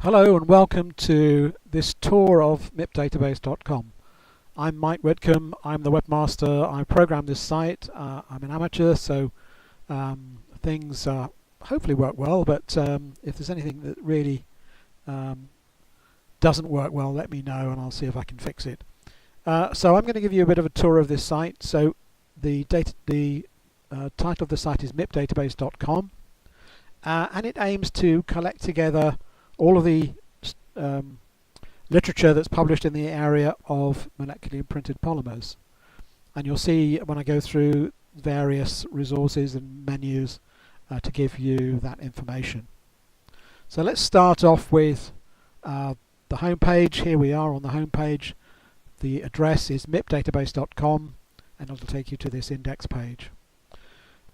Hello and welcome to this tour of mipdatabase.com. I'm Mike Whitcomb, I'm the webmaster. I program this site. I'm an amateur, so things hopefully work well, but if there's anything that really doesn't work well, let me know and I'll see if I can fix it. So I'm going to give you a bit of a tour of this site. So the title of the site is mipdatabase.com, and it aims to collect together all of the literature that's published in the area of molecularly imprinted polymers. And you'll see when I go through various resources and menus to give you that information. So let's start off with the home page. Here we are on the home page. The address is mipdatabase.com and it'll take you to this index page.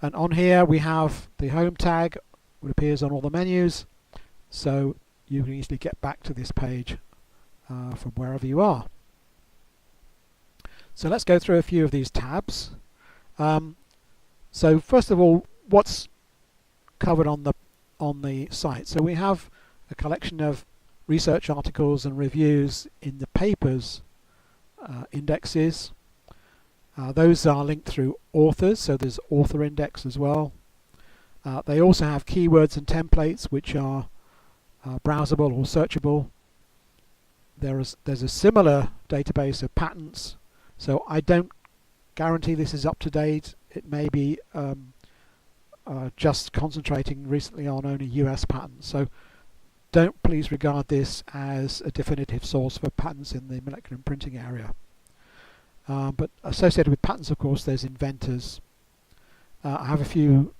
And on here we have the home tag, which appears on all the menus. So you can easily get back to this page from wherever you are. So let's go through a few of these tabs. So first of all, what's covered on the site? So we have a collection of research articles and reviews in the papers indexes. Those are linked through authors, so there's author index as well. They also have keywords and templates which are browsable or searchable. There's a similar database of patents, so I don't guarantee this is up to date. It may be just concentrating recently on only US patents, so don't please regard this as a definitive source for patents in the molecular imprinting area. But associated with patents, of course, there's inventors. I have a few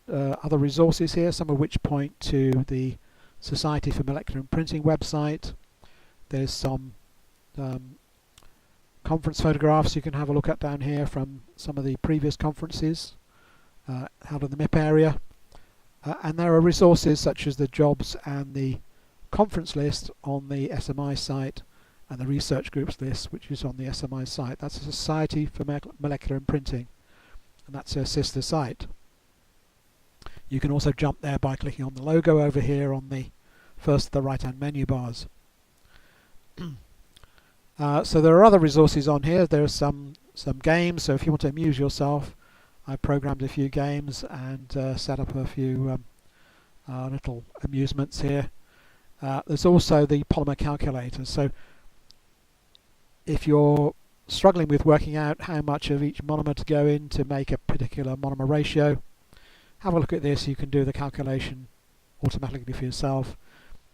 other resources here, some of which point to the Society for Molecular Imprinting website. There's some conference photographs you can have a look at down here from some of the previous conferences held in the MIP area. And there are resources such as the jobs and the conference list on the SMI site and the research groups list, which is on the SMI site. That's the Society for Molecular Imprinting, and that's their sister site. You can also jump there by clicking on the logo over here on the first of the right hand menu bars. So there are other resources on here. There are some games, so if you want to amuse yourself, I programmed a few games and set up a few little amusements here. There's also the polymer calculator, so if you're struggling with working out how much of each monomer to go in to make a particular monomer ratio, have a look at this. You can do the calculation automatically for yourself.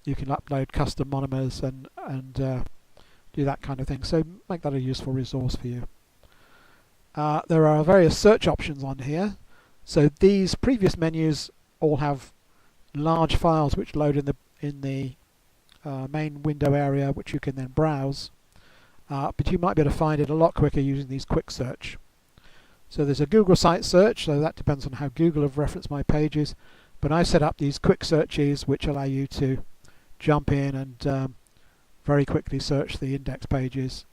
You can upload custom monomers and do that kind of thing. So make that a useful resource for you. There are various search options on here. So these previous menus all have large files which load in the main window area, which you can then browse. But you might be able to find it a lot quicker using these quick search. So there's a Google site search, so that depends on how Google have referenced my pages. But I set up these quick searches which allow you to jump in and very quickly search the index pages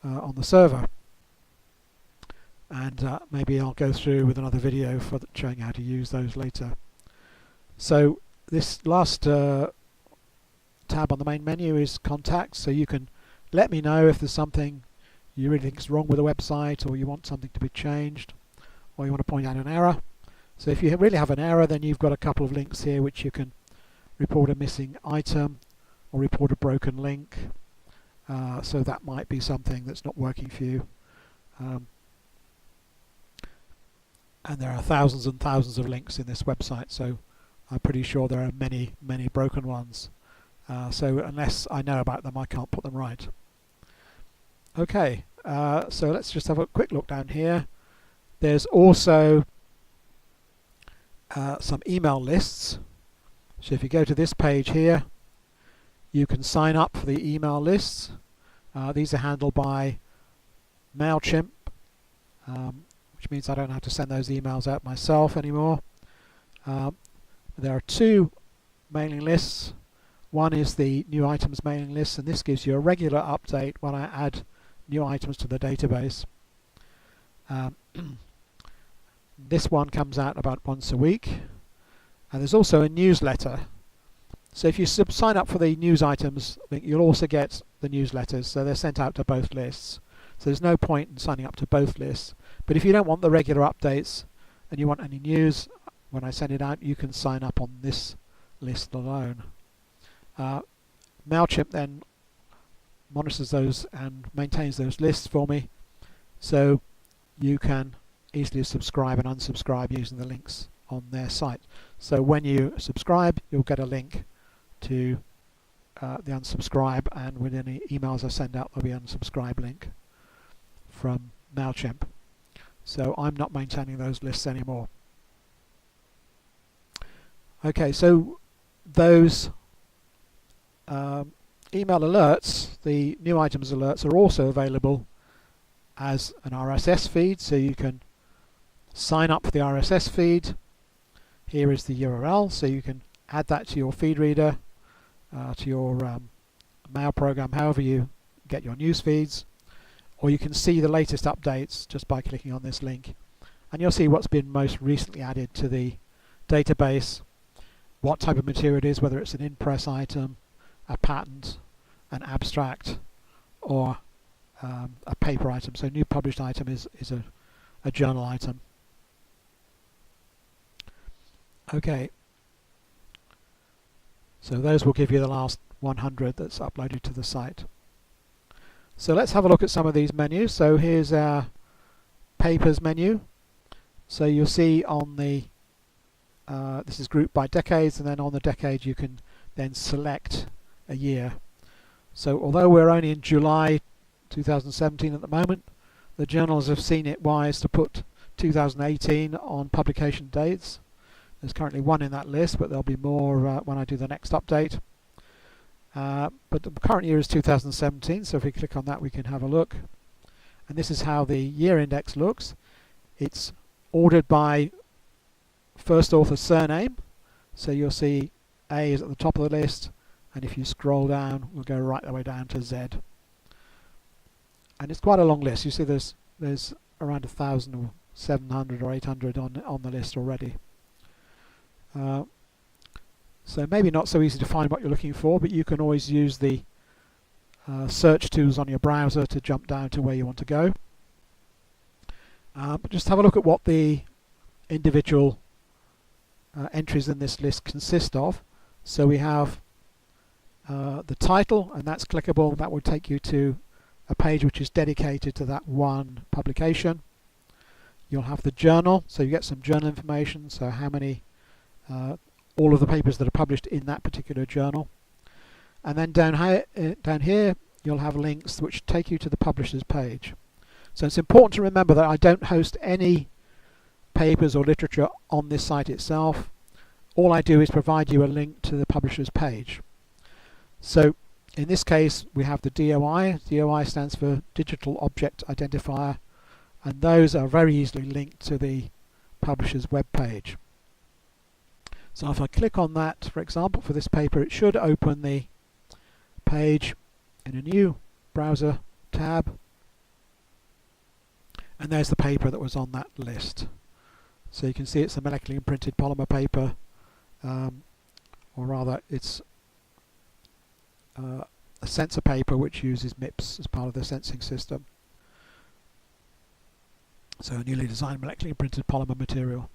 on the server. And maybe I'll go through with another video for showing how to use those later. So this last tab on the main menu is contacts, so you can let me know if there's something you really think is wrong with the website, or you want something to be changed, or you want to point out an error. So if you really have an error, then you've got a couple of links here which you can report a missing item or report a broken link. So that might be something that's not working for you. And there are thousands and thousands of links in this website, so I'm pretty sure there are many broken ones. So unless I know about them, I can't put them right. Okay, so let's just have a quick look down here. There's also some email lists. So if you go to this page here, you can sign up for the email lists. These are handled by MailChimp, which means I don't have to send those emails out myself anymore. There are two mailing lists. One is the new items mailing list, and this gives you a regular update when I add new items to the database. This one comes out about once a week, and there's also a newsletter. So if you sign up for the news items link, you'll also get the newsletters, so they're sent out to both lists. So there's no point in signing up to both lists. But if you don't want the regular updates and you want any news, when I send it out, you can sign up on this list alone. MailChimp then monitors those and maintains those lists for me, so you can easily subscribe and unsubscribe using the links on their site. So when you subscribe, you'll get a link to the unsubscribe, and with any emails I send out, there'll be an unsubscribe link from MailChimp. So I'm not maintaining those lists anymore. Okay, so those email alerts, the new items alerts, are also available as an RSS feed, so you can sign up for the RSS feed. Here is the URL, so you can add that to your feed reader, to your mail program, however you get your news feeds, or you can see the latest updates just by clicking on this link, and you'll see what's been most recently added to the database, what type of material it is, whether it's an in-press item, a patent, an abstract, or a paper item. So new published item is a journal item. Okay, so those will give you the last 100 that's uploaded to the site. So let's have a look at some of these menus. So here's our papers menu. So you'll see on the this is grouped by decades, and then on the decade you can then select a year. So although we're only in July 2017 at the moment, the journals have seen it wise to put 2018 on publication dates. There's currently one in that list, but there'll be more when I do the next update. But the current year is 2017, so if we click on that we can have a look. And this is how the year index looks. It's ordered by first author surname, so you'll see A is at the top of the list, and if you scroll down we'll go right the way down to Z. And it's quite a long list. You see there's around 1,000 or 700 or 800 on the list already. So maybe not so easy to find what you're looking for, but you can always use the search tools on your browser to jump down to where you want to go. But just have a look at what the individual entries in this list consist of. So we have the title, and that's clickable. That will take you to a page which is dedicated to that one publication. You'll have the journal, so you get some journal information, so how many all of the papers that are published in that particular journal. And then down here you'll have links which take you to the publisher's page. So it's important to remember that I don't host any papers or literature on this site itself. All I do is provide you a link to the publisher's page. So in this case we have the DOI. DOI stands for Digital Object Identifier, and those are very easily linked to the publisher's web page. So if I click on that, for example, for this paper, it should open the page in a new browser tab, and there's the paper that was on that list. So you can see it's a molecularly imprinted polymer paper, or rather it's a sensor paper which uses MIPS as part of the sensing system. So a newly designed molecularly imprinted polymer material.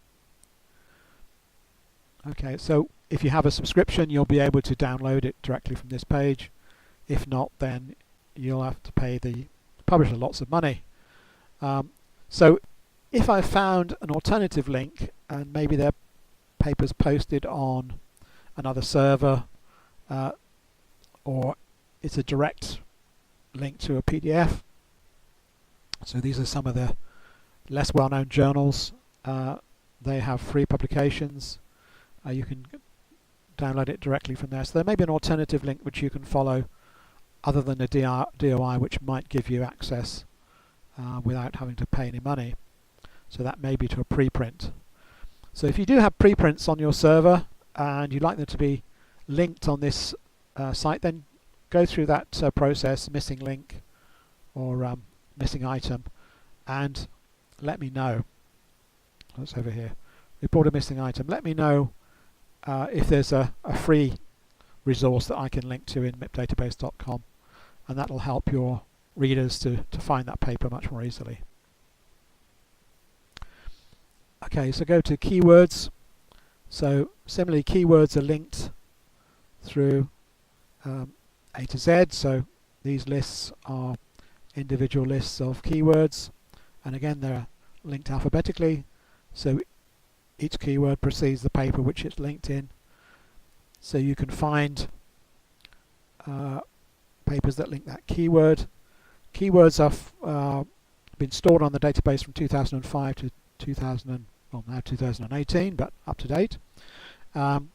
Okay, so if you have a subscription you'll be able to download it directly from this page. If not, then you'll have to pay the publisher lots of money. So if I found an alternative link, and maybe their paper's posted on another server, or it's a direct link to a PDF. So these are some of the less well-known journals. They have free publications. You can download it directly from there. So there may be an alternative link which you can follow other than a DOI, which might give you access without having to pay any money. So that may be to a preprint. So if you do have preprints on your server and you'd like them to be linked on this site, then go through that process, missing link or missing item, and let me know. That's over here. Report a missing item. Let me know if there's a free resource that I can link to in mipdatabase.com, and that will help your readers to find that paper much more easily. Okay, so go to keywords. So similarly, keywords are linked through A to Z, so these lists are individual lists of keywords, and again they're linked alphabetically, so each keyword precedes the paper which it's linked in, so you can find papers that link that keyword. Keywords have been stored on the database from 2005 to 2018, but up to date. So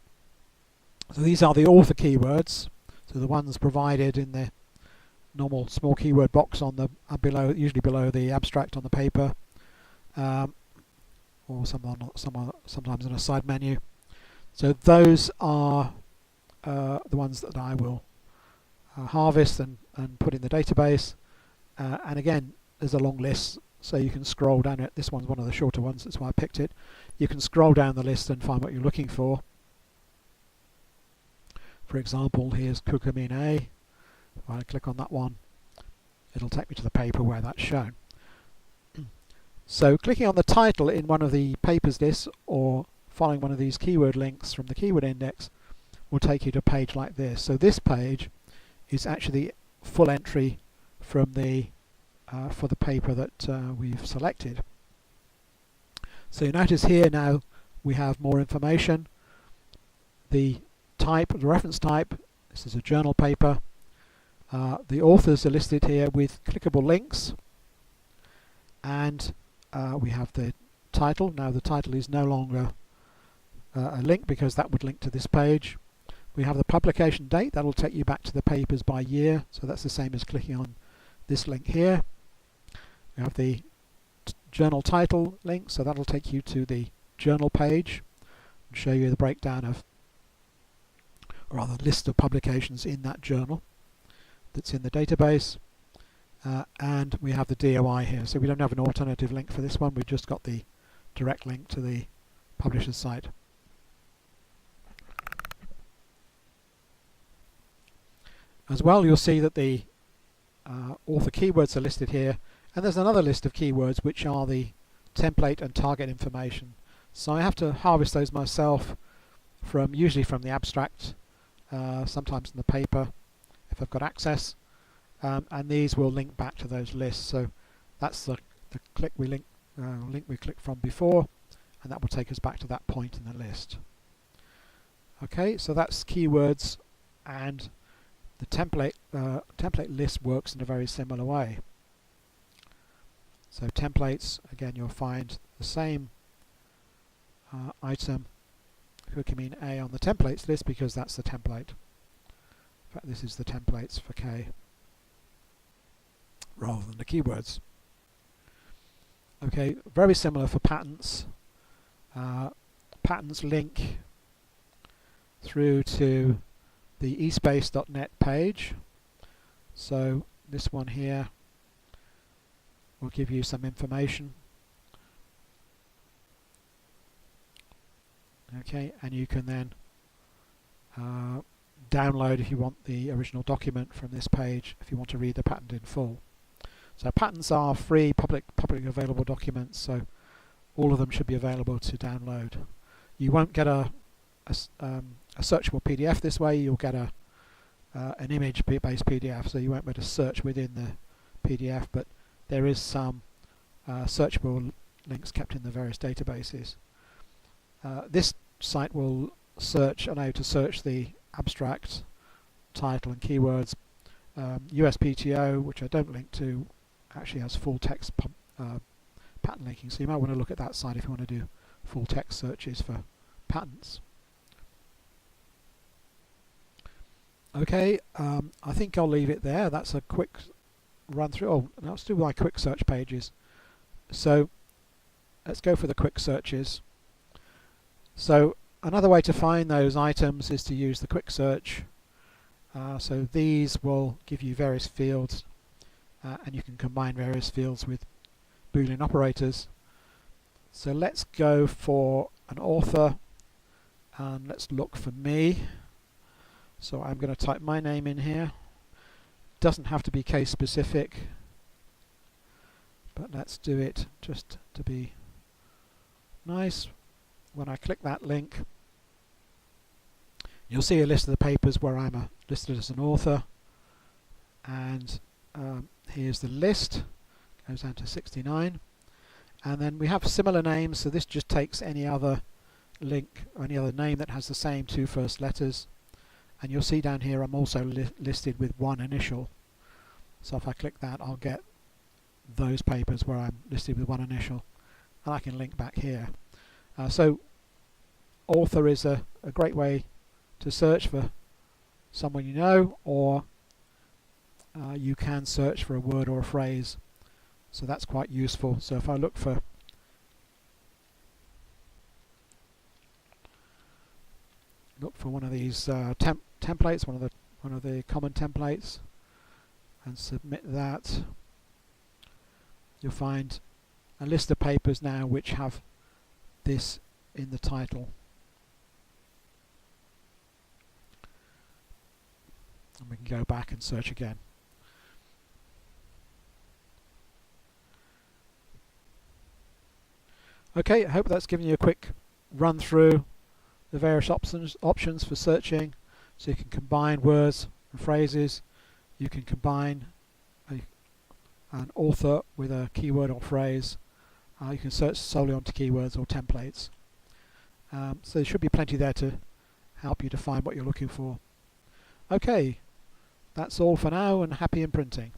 these are the author keywords, so the ones provided in the normal small keyword box on the usually below the abstract on the paper, or sometimes in a side menu. So those are the ones that I will harvest and put in the database. And again, there's a long list, so you can scroll down it. This one's one of the shorter ones, that's why I picked it. You can scroll down the list and find what you're looking for. For example, here's curcumin A. If I click on that one, it'll take me to the paper where that's shown. So clicking on the title in one of the papers lists or following one of these keyword links from the keyword index will take you to a page like this. So this page is actually full entry from the for the paper that we've selected. So you notice here now we have more information. The type, the reference type, this is a journal paper. The authors are listed here with clickable links, and we have the title. Now the title is no longer a link because that would link to this page. We have the publication date, that will take you back to the papers by year, so that's the same as clicking on this link here. We have the journal title link, so that will take you to the journal page and show you the breakdown of, or rather list of publications in that journal that's in the database. And we have the DOI here, so we don't have an alternative link for this one, we've just got the direct link to the publisher's site. As well, you'll see that the author keywords are listed here, and there's another list of keywords which are the template and target information. So I have to harvest those myself usually from the abstract, sometimes in the paper if I've got access, and these will link back to those lists. So that's the link we clicked from before, and that will take us back to that point in the list. Okay, so that's keywords, and the template list works in a very similar way. So templates, again, you'll find the same item, curcumin A, on the templates list because that's the template. In fact, this is the templates for K rather than the keywords. Okay, very similar for patents. Patents link through to the eSpace.net page. So this one here will give you some information. Okay, and you can then download, if you want, the original document from this page if you want to read the patent in full. So patents are free, publicly available documents, so all of them should be available to download. You won't get a searchable PDF this way. You'll get an image-based PDF, so you won't be able to search within the PDF, but there is some searchable links kept in the various databases. This site will allow you to search the abstract, title and keywords. USPTO, which I don't link to, actually has full text patent linking, so you might want to look at that site if you want to do full text searches for patents. Okay, I think I'll leave it there. That's a quick run through. Oh, now let's do my quick search pages. So let's go for the quick searches. So another way to find those items is to use the quick search. So these will give you various fields, and you can combine various fields with Boolean operators. So let's go for an author, and let's look for me. So I'm going to type my name in here. Doesn't have to be case specific, but let's do it just to be nice. When I click that link, you'll see a list of the papers where I'm listed as an author, and here's the list, goes down to 69, and then we have similar names, so this just takes any other link or any other name that has the same two first letters, and you'll see down here I'm also listed with one initial. So if I click that, I'll get those papers where I'm listed with one initial, and I can link back here. So author is a great way to search for someone you know, or you can search for a word or a phrase, so that's quite useful. So if I look for one of these templates, one of the common templates, and submit that, you'll find a list of papers now which have this in the title. And we can go back and search again. Okay, I hope that's given you a quick run through the various options for searching. So you can combine words and phrases, you can combine an author with a keyword or phrase, you can search solely onto keywords or templates. So there should be plenty there to help you to find what you're looking for. Okay, that's all for now, and happy imprinting.